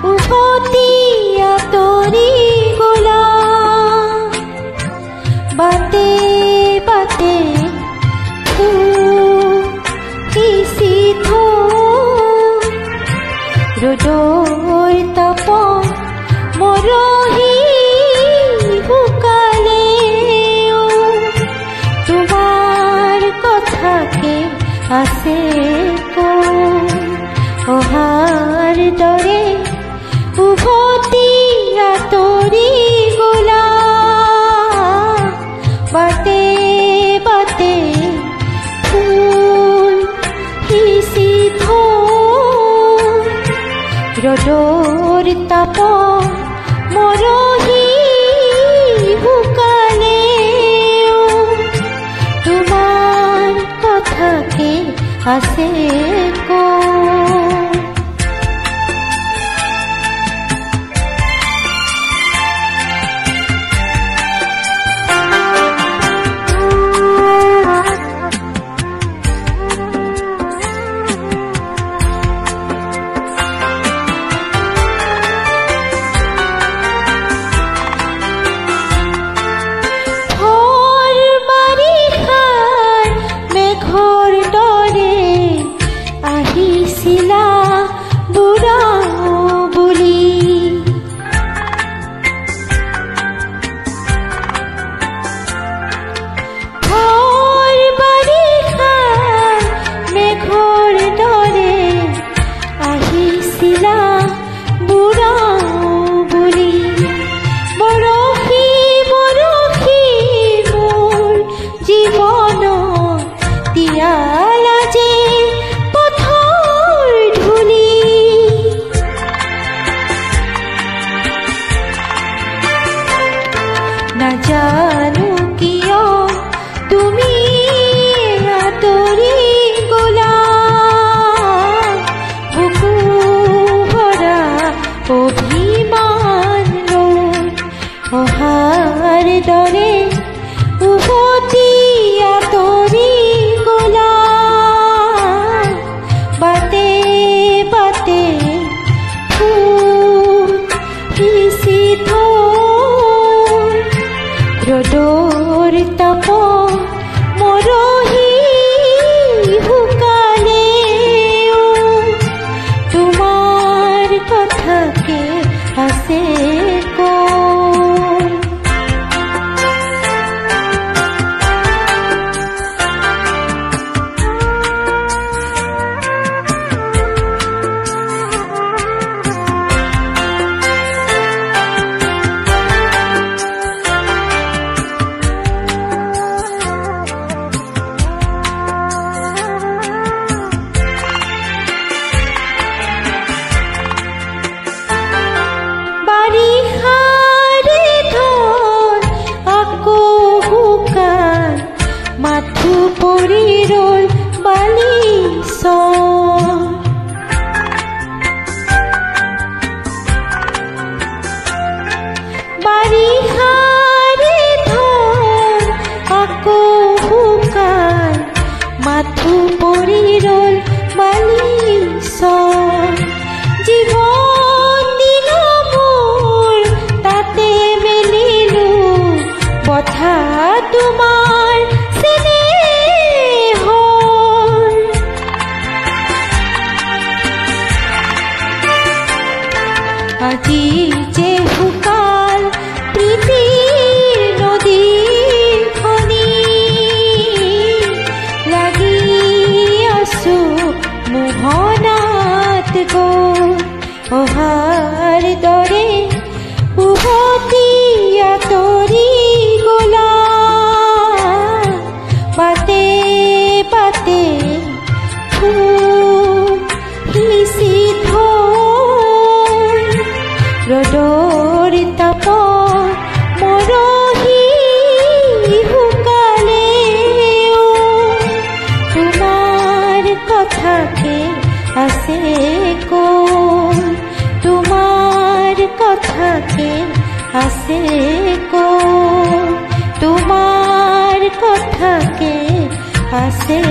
উভতি আঁতৰি গলা। বাটে বাটে সিঁচি থৈ ৰ'দৰ তাপত মৰহি শুকালে। তোমাৰ কথাকে আছে অহাৰ দৰে উভতি আঁতৰি গলা। বাটে বাটে ফুল সিঁচি থৈ ৰ'দৰ তাপত মৰহি শুকালে। তোমাৰ কথাকে আছে নাজানো কিয় তুমি আঁতৰি গলা। বুকু ভৰা অভিমান লৈ অহাৰ দৰে উভতি আঁতৰি গলা। বাটে বাটে ফুল সিঁচি থৈ ৰ'দৰ তাপত মৰহি শুকালে। তোমাৰ কথাকে আছে মাথো পৰি ৰল বালিচৰ। বাৰিষাৰে ধন আকৌ শুকান মাথো পৰি ৰল বালিচৰ। জীৱন দিন মোৰ তাতে মেলিলো কথা তোমাৰ আজি যে শুকাল প্ৰীতিৰ নদীখনি। লাগি আছো মোহনাত গৈ অহাৰ দৰে উভতি আঁতৰি গলা। বাটে বাটে ফুল সিঁচি থৈ ৰ'দৰ তাপত মৰহি শুকালে। তোমাৰ কথাকে আছে তোমাৰ কথাকে আছে তোমাৰ কথাকে আছে।